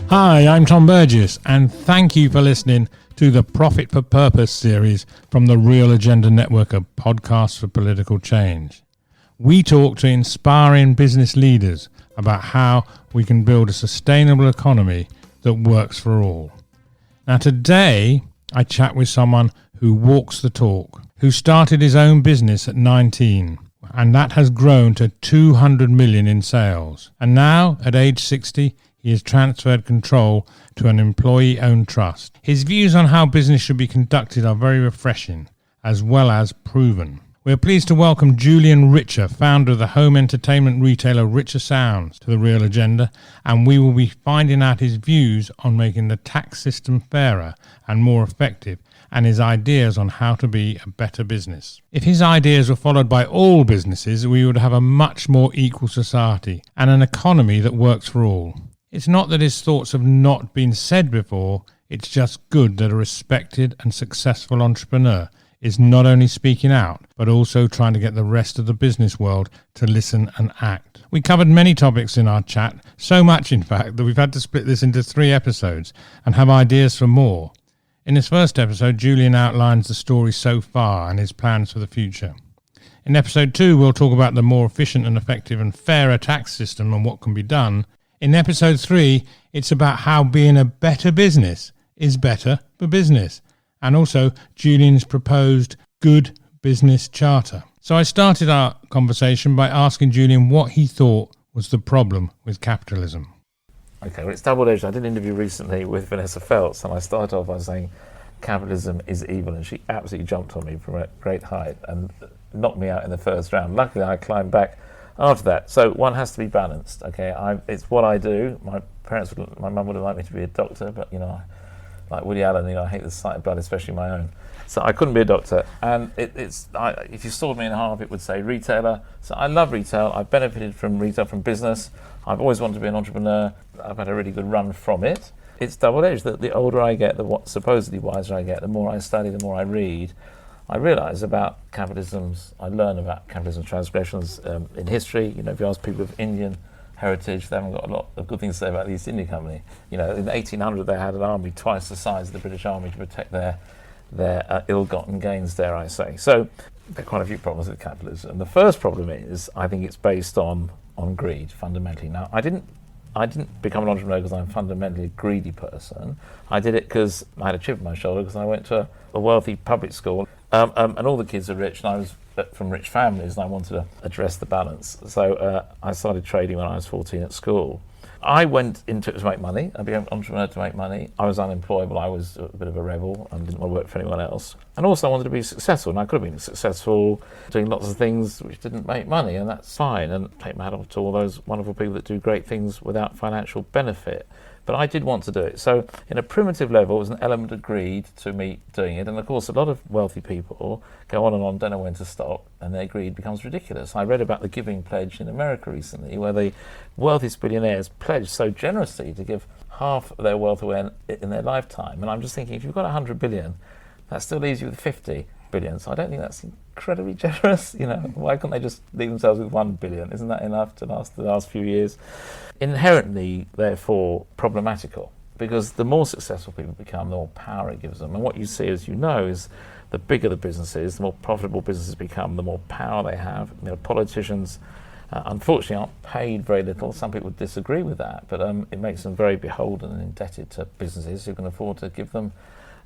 Hi, I'm Tom Burgess, and thank you for listening to the Profit for Purpose series from the Real Agenda Network of podcasts for political change. We talk to inspiring business leaders about how we can build a sustainable economy that works for all. Now today, I chat with someone who walks the talk, who started his own business at 19, and that has grown to 200 million in sales. And now, at age 60, he has transferred control to an employee-owned trust. His views on how business should be conducted are very refreshing, as well as proven. We are pleased to welcome Julian Richer, founder of the home entertainment retailer Richer Sounds, to the Real Agenda, and we will be finding out his views on making the tax system fairer and more effective, and his ideas on how to be a better business. If his ideas were followed by all businesses, we would have a much more equal society and an economy that works for all. It's not that his thoughts have not been said before, it's just good that a respected and successful entrepreneur is not only speaking out, but also trying to get the rest of the business world to listen and act. We covered many topics in our chat, so much in fact that we've had to split this into 3 episodes and have ideas for more. In this first episode, Julian outlines the story so far and his plans for the future. In episode 2, we'll talk about the more efficient and effective and fairer tax system and what can be done. In episode 3, it's about how being a better business is better for business, and also Julian's proposed good business charter. So I started our conversation by asking Julian what he thought was the problem with capitalism. Okay, well, it's double-edged. I did an interview recently with Vanessa Feltz, and I started off by saying capitalism is evil, and she absolutely jumped on me from a great height and knocked me out in the first round. Luckily, I climbed back after that. So one has to be balanced. Okay, it's what I do. My mum would have liked me to be a doctor, but like Woody Allen, I hate the sight of blood, especially my own. So I couldn't be a doctor. And if you sawed me in half, it would say retailer. So I love retail. I've benefited from retail, from business. I've always wanted to be an entrepreneur. I've had a really good run from it. It's double-edged. That the older I get, supposedly wiser I get, the more I study, the more I read, I realise about capitalisms. I learn about capitalism transgressions in history. If you ask people of Indian heritage, they haven't got a lot of good things to say about the East India Company. In 1800, they had an army twice the size of the British Army to protect their ill-gotten gains, dare I say. So there are quite a few problems with capitalism. And the first problem is, I think it's based on greed, fundamentally. Now, I didn't become an entrepreneur because I'm fundamentally a greedy person. I did it because I had a chip on my shoulder because I went to a wealthy public school, and all the kids are rich, and I was from rich families, and I wanted to address the balance. So I started trading when I was 14 at school. I went into it to make money. I became an entrepreneur to make money. I was unemployable. I was a bit of a rebel and didn't want to work for anyone else. And also I wanted to be successful, and I could have been successful doing lots of things which didn't make money, and that's fine. And take my hat off to all those wonderful people that do great things without financial benefit. But I did want to do it. So in a primitive level, it was an element of greed to me doing it. And of course, a lot of wealthy people go on and on, don't know when to stop, and their greed becomes ridiculous. I read about the Giving Pledge in America recently, where the wealthiest billionaires pledged so generously to give half of their wealth away in their lifetime. And I'm just thinking, if you've got 100 billion, that still leaves you with 50 billion. So I don't think that's incredibly generous. Why can't they just leave themselves with 1 billion? Isn't that enough to last the last few years? Inherently, therefore, problematical, because the more successful people become, the more power it gives them. And what you see, as you know, is the bigger the businesses, the more profitable businesses become, the more power they have. Politicians, unfortunately, aren't paid very little. Some people disagree with that, but it makes them very beholden and indebted to businesses who can afford to give them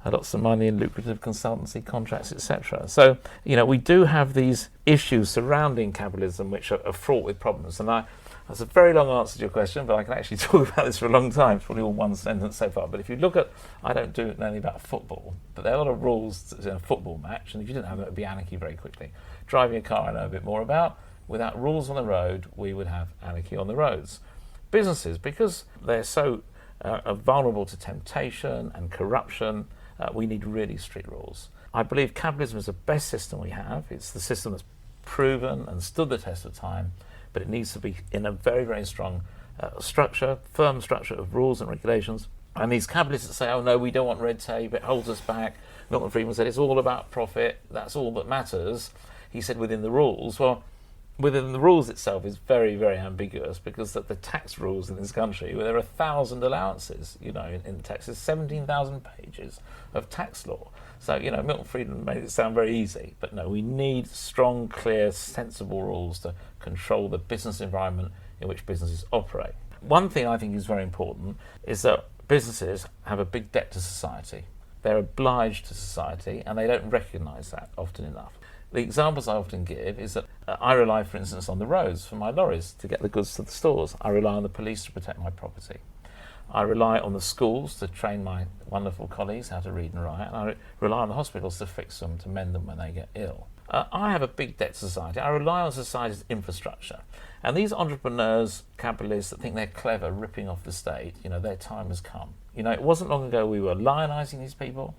lots of money in lucrative consultancy contracts, etc. So, we do have these issues surrounding capitalism which are fraught with problems. And that's a very long answer to your question, but I can actually talk about this for a long time. It's probably all one sentence so far. But if you look at, I don't do it only about football, but there are a lot of rules in a football match, and if you didn't have them, it would be anarchy very quickly. Driving a car, I know a bit more about. Without rules on the road, we would have anarchy on the roads. Businesses, because they're so vulnerable to temptation and corruption, we need really strict rules. I believe capitalism is the best system we have. It's the system that's proven and stood the test of time, but it needs to be in a very, very strong structure, firm structure of rules and regulations. And these capitalists that say, oh no, we don't want red tape, it holds us back. Milton Friedman said it's all about profit, that's all that matters. He said within the rules. Well, within the rules itself is very, very ambiguous, because the tax rules in this country, where there are 1,000 allowances, in Texas, 17,000 pages of tax law. So, Milton Friedman made it sound very easy, but no, we need strong, clear, sensible rules to control the business environment in which businesses operate. One thing I think is very important is that businesses have a big debt to society. They're obliged to society, and they don't recognise that often enough. The examples I often give is that I rely, for instance, on the roads for my lorries to get the goods to the stores. I rely on the police to protect my property. I rely on the schools to train my wonderful colleagues how to read and write, and I rely on the hospitals to fix them, to mend them when they get ill. I have a big debt to society. I rely on society's infrastructure. And these entrepreneurs, capitalists that think they're clever, ripping off the state, their time has come. It wasn't long ago we were lionising these people.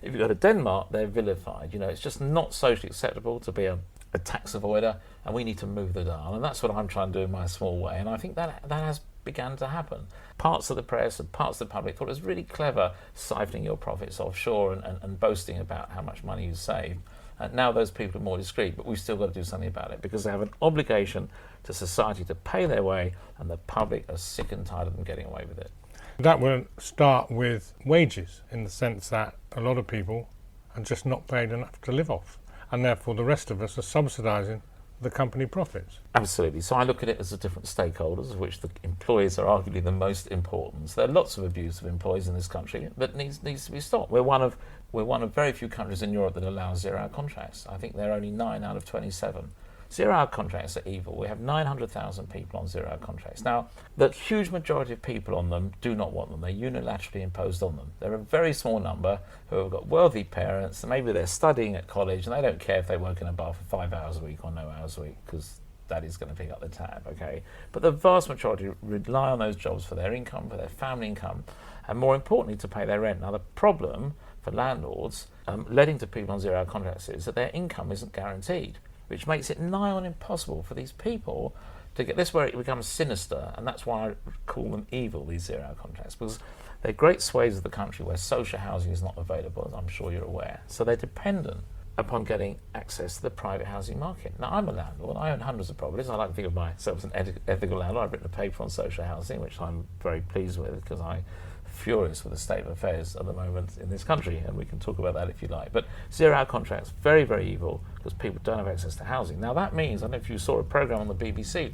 If you go to Denmark, they're vilified. It's just not socially acceptable to be a tax avoider, and we need to move the dial. And that's what I'm trying to do in my small way. And I think that has begun to happen. Parts of the press and parts of the public thought it was really clever siphoning your profits offshore and boasting about how much money you save. And now those people are more discreet, but we've still got to do something about it, because they have an obligation to society to pay their way, and the public are sick and tired of them getting away with it. That will start with wages, in the sense that a lot of people are just not paid enough to live off, and therefore the rest of us are subsidising the company profits. Absolutely. So I look at it as the different stakeholders, of which the employees are arguably the most important. So there are lots of abuse of employees in this country that needs to be stopped. We're one of very few countries in Europe that allow zero-hour contracts. I think there are only 9 out of 27. Zero-hour contracts are evil. We have 900,000 people on zero-hour contracts. Now, the huge majority of people on them do not want them. They're unilaterally imposed on them. They're a very small number who have got wealthy parents, and maybe they're studying at college, and they don't care if they work in a bar for 5 hours a week or no hours a week, because daddy's going to pick up the tab, okay? But the vast majority rely on those jobs for their income, for their family income, and more importantly, to pay their rent. Now, the problem for landlords letting to people on zero-hour contracts is that their income isn't guaranteed, which makes it nigh on impossible for these people to get this, where it becomes sinister, and that's why I call them evil, these zero-hour contracts, because they're great swathes of the country where social housing is not available, as I'm sure you're aware. So they're dependent upon getting access to the private housing market. Now, I'm a landlord. I own hundreds of properties. I like to think of myself as an ethical landlord. I've written a paper on social housing, which I'm very pleased with, because I'm furious with the state of affairs at the moment in this country, and we can talk about that if you like. But zero-hour contracts, very, very evil, because people don't have access to housing. Now, that means, I don't know if you saw a programme on the BBC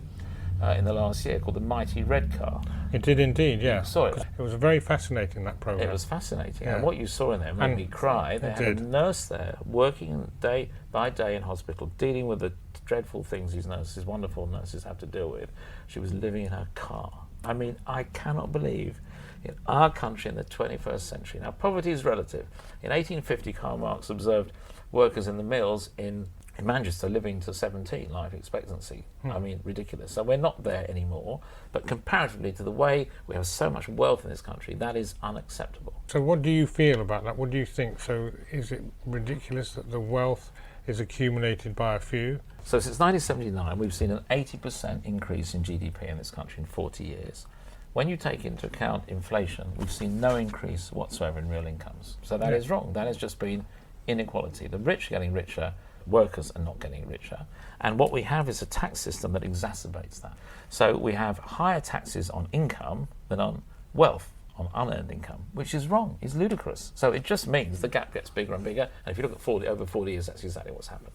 in the last year called The Mighty Red Car. It did indeed, yeah. You saw it. It was very fascinating, that programme. It was fascinating. Yeah. And what you saw in there made me cry. They had a nurse there working day by day in hospital, dealing with the dreadful things these nurses, wonderful nurses, have to deal with. She was living in her car. I mean, I cannot believe in our country in the 21st century. Now, poverty is relative. In 1850, Karl Marx observed workers in the mills in Manchester living to 17 life expectancy. I mean, ridiculous. So we're not there anymore, but comparatively to the way we have so much wealth in this country, that is unacceptable. So what do you feel about that? What do you think? So is it ridiculous that the wealth is accumulated by a few? So since 1979, we've seen an 80% increase in GDP in this country in 40 years. When you take into account inflation, we've seen no increase whatsoever in real incomes. So that is wrong. That has just been inequality. The rich are getting richer, workers are not getting richer. And what we have is a tax system that exacerbates that. So we have higher taxes on income than on wealth, on unearned income, which is wrong, is ludicrous. So it just means the gap gets bigger and bigger. And if you look at over 40 years, that's exactly what's happened.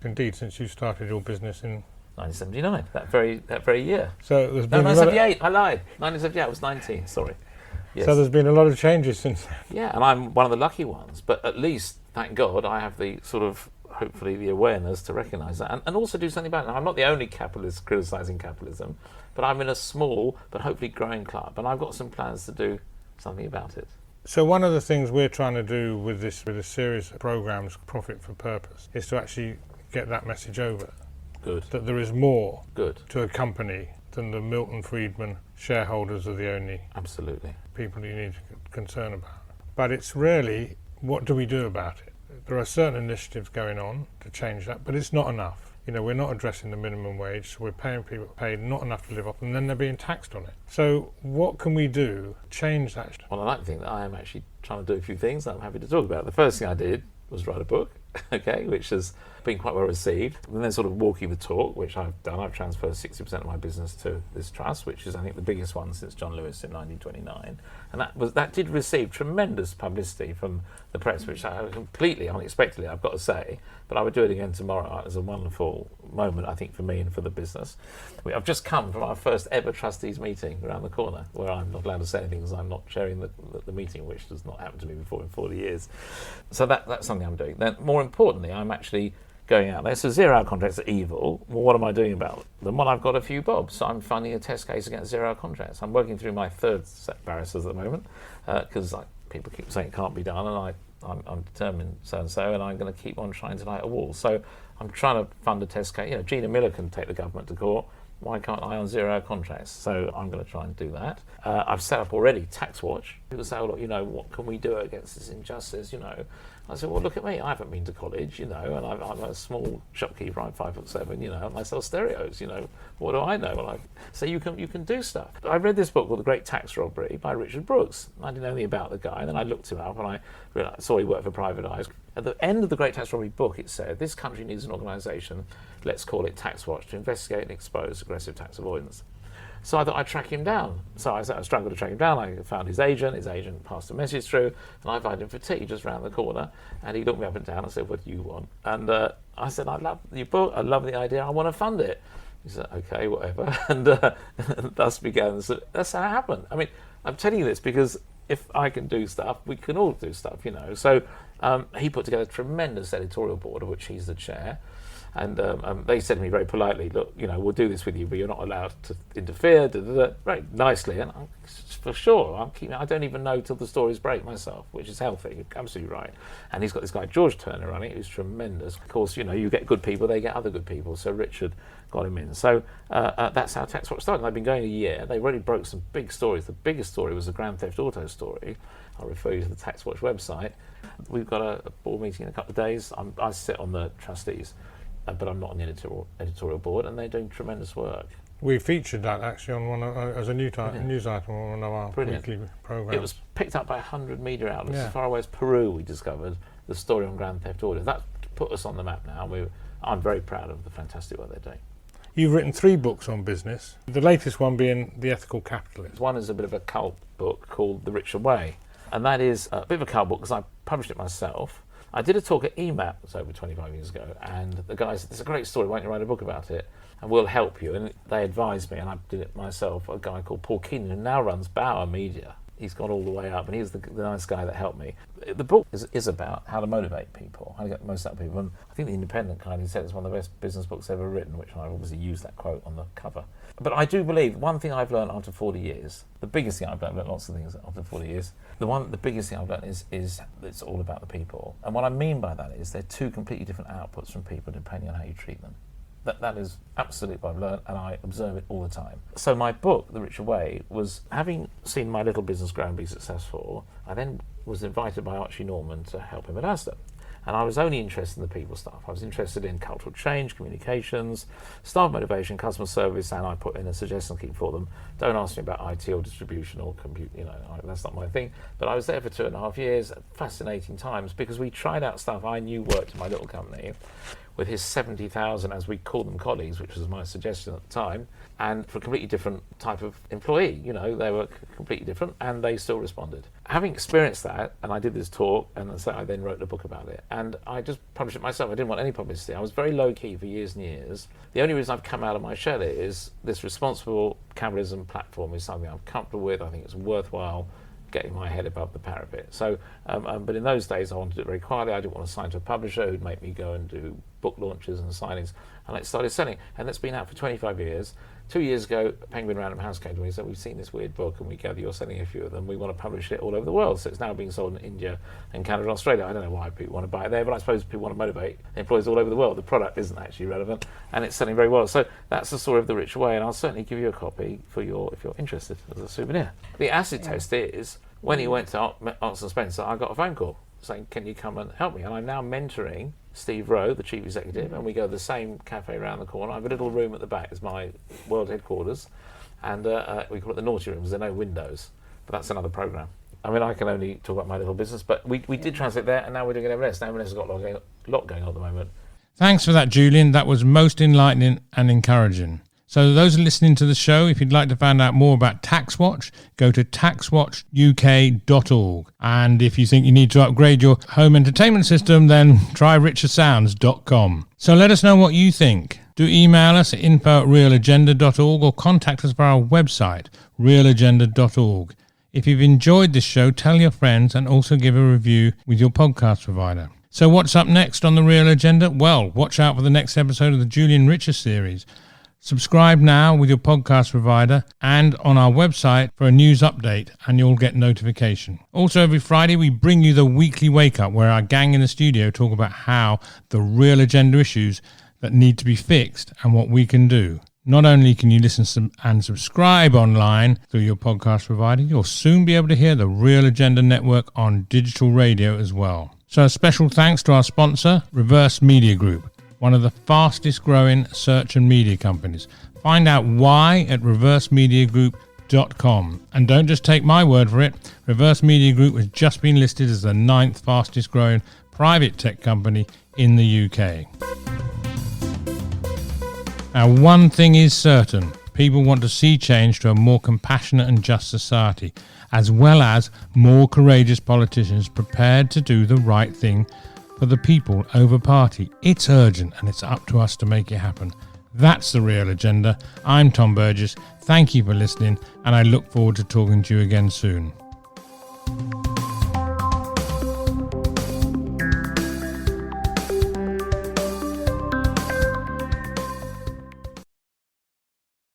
Indeed, since you started your business in 1979, that very year. So there's been 1978, I lied. 1978, I was 19, sorry. Yes. So there's been a lot of changes since then. Yeah, and I'm one of the lucky ones. But at least, thank God, I have the sort of, hopefully, the awareness to recognise that and also do something about it. Now, I'm not the only capitalist criticising capitalism, but I'm in a small but hopefully growing club, and I've got some plans to do something about it. So one of the things we're trying to do with this series of programmes, Profit for Purpose, is to actually get that message over. Good. That there is more Good. to a company than the Milton Friedman shareholders are the only Absolutely. people you need to concern about. But it's really, what do we do about it? There are certain initiatives going on to change that, but it's not enough. You know, we're not addressing the minimum wage, so we're paying people paid not enough to live off, and then they're being taxed on it. So what can we do to change that? Well, I like to think that I am actually trying to do a few things that I'm happy to talk about. The first thing I did was write a book, okay, which has been quite well received. And then sort of walking the talk, which I've done. I've transferred 60% of my business to this trust, which is, I think, the biggest one since John Lewis in 1929. And that did receive tremendous publicity from the press, which I completely unexpectedly, I've got to say. But I would do it again tomorrow. It was a wonderful moment, I think, for me and for the business. I've just come from our first ever trustees meeting around the corner, where I'm not allowed to say anything because I'm not chairing the meeting, which does not happen to me before in 40 years. So that's something I'm doing. Then, more importantly, I'm actually going out there. So zero-hour contracts are evil. Well, what am I doing about them? Well, I've got a few bobs. So I'm funding a test case against zero-hour contracts. I'm working through my third set of barristers at the moment because people keep saying it can't be done, and I'm determined so-and-so, and I'm going to keep on trying to light a wall. So I'm trying to fund a test case. Gina Miller can take the government to court. Why can't I on zero-hour contracts? So I'm going to try and do that. I've set up already Tax Watch. People say, oh, look, what can we do against this injustice, I said, well, look at me. I haven't been to college, and I'm a small shopkeeper. I'm 5'7", and I sell stereos, What do I know? Well, so you can do stuff. I read this book called The Great Tax Robbery by Richard Brooks. I didn't know anything about the guy, and then I looked him up, and I saw he worked for private eyes. At the end of The Great Tax Robbery book, it said, this country needs an organisation, let's call it Tax Watch, to investigate and expose aggressive tax avoidance. So I thought I'd track him down. So I struggled to track him down. I found his agent passed a message through, and I invited him for tea just round the corner. And he looked me up and down and said, what do you want? And I said, I love your book, I love the idea, I want to fund it. He said, okay, whatever. And thus began. So that's how it happened. I mean, I'm telling you this because if I can do stuff, we can all do stuff, So he put together a tremendous editorial board, of which he's the chair. And they said to me very politely, look, we'll do this with you, but you're not allowed to interfere, very nicely. And for sure, I don't even know till the stories break myself, which is healthy, absolutely right. And he's got this guy, George Turner, running it, who's tremendous. Of course, you get good people, they get other good people. So Richard got him in. So that's how Tax Watch started. I've been going a year. They already broke some big stories. The biggest story was the Grand Theft Auto story. I'll refer you to the Tax Watch website. We've got a board meeting in a couple of days. I sit on the trustees. But I'm not on the editorial board, and they're doing tremendous work. We featured that actually on one as a news item on one of our weekly programmes. It was picked up by 100 media outlets as far away as Peru. We discovered the story on Grand Theft Auto. That put us on the map now. I'm very proud of the fantastic work they're doing. You've written 3 books on business. The latest one being The Ethical Capitalist. One is a bit of a cult book called The Richer Way, and that is a bit of a cult book because I published it myself. I did a talk at EMAP, it's over 25 years ago, and the guy said, it's a great story, why don't you write a book about it? And we'll help you. And they advised me, and I did it myself, a guy called Paul Keenan, who now runs Bauer Media. He's gone all the way up, and he's the nice guy that helped me. The book is about how to motivate people, how to get the most out of people. And I think The Independent kindly said it's one of the best business books ever written, which I obviously used that quote on the cover. But I do believe, one thing I've learned after 40 years, the biggest thing I've learned lots of things after 40 years, the biggest thing I've learned is it's all about the people. And what I mean by that is they're 2 completely different outputs from people depending on how you treat them. That is absolutely what I've learned, and I observe it all the time. So my book, The Richer Way, was having seen my little business grow and be successful, I then was invited by Archie Norman to help him at Asda. And I was only interested in the people stuff. I was interested in cultural change, communications, staff motivation, customer service, and I put in a suggestion scheme for them. Don't ask me about IT or distribution or compute, that's not my thing. But I was there for 2.5 years, fascinating times, because we tried out stuff I knew worked in my little company with his 70,000, as we call them, colleagues, which was my suggestion at the time, and for a completely different type of employee. They were completely different, and they still responded. Having experienced that, and I did this talk, and so I then wrote a book about it, and I just published it myself. I didn't want any publicity. I was very low-key for years and years. The only reason I've come out of my shell is this responsible capitalism platform is something I'm comfortable with. I think it's worthwhile getting my head above the parapet. So, but in those days, I wanted it very quietly. I didn't want to sign to a publisher who'd make me go and do book launches and signings, and I started selling. And that's been out for 25 years. 2 years ago, Penguin Random House came to me and said, we've seen this weird book, and we gather you're selling a few of them. We want to publish it all over the world. So it's now being sold in India and Canada and Australia. I don't know why people want to buy it there, but I suppose people want to motivate employees all over the world. The product isn't actually relevant, and it's selling very well. So that's the story of The Richer Way, and I'll certainly give you a copy if you're interested as a souvenir. The acid test is, when he went to Marks and Spencer, I got a phone call saying, can you come and help me? And I'm now mentoring Steve Rowe, the chief executive, and we go to the same cafe around the corner. I have a little room at the back as my world headquarters, and we call it the naughty rooms. There are no windows, but that's another program. I mean, I can only talk about my little business, but we did translate there, and now we're doing it in M&S. Now M&S has got lot going on at the moment. Thanks for that, Julian. That was most enlightening and encouraging. So those listening to the show, if you'd like to find out more about TaxWatch, go to taxwatchuk.org. And if you think you need to upgrade your home entertainment system, then try richersounds.com. So let us know what you think. Do email us at info@realagenda.org or contact us via our website, realagenda.org. If you've enjoyed this show, tell your friends and also give a review with your podcast provider. So what's up next on The Real Agenda? Well, watch out for the next episode of the Julian Richer series. Subscribe now with your podcast provider and on our website for a news update, and you'll get notification. Also, every Friday we bring you the weekly wake up, where our gang in the studio talk about how the real agenda issues that need to be fixed and what we can do. Not only can you listen and subscribe online through your podcast provider, you'll soon be able to hear the Real Agenda Network on digital radio as well. So a special thanks to our sponsor, Reverse Media Group, one of the fastest growing search and media companies. Find out why at reversemediagroup.com. And don't just take my word for it. Reverse Media Group has just been listed as the 9th fastest growing private tech company in the UK. Now, one thing is certain. People want to see change to a more compassionate and just society, as well as more courageous politicians prepared to do the right thing for the people over party. It's urgent, and it's up to us to make it happen. That's The Real Agenda. I'm Tom Burgess. Thank you for listening, and I look forward to talking to you again soon.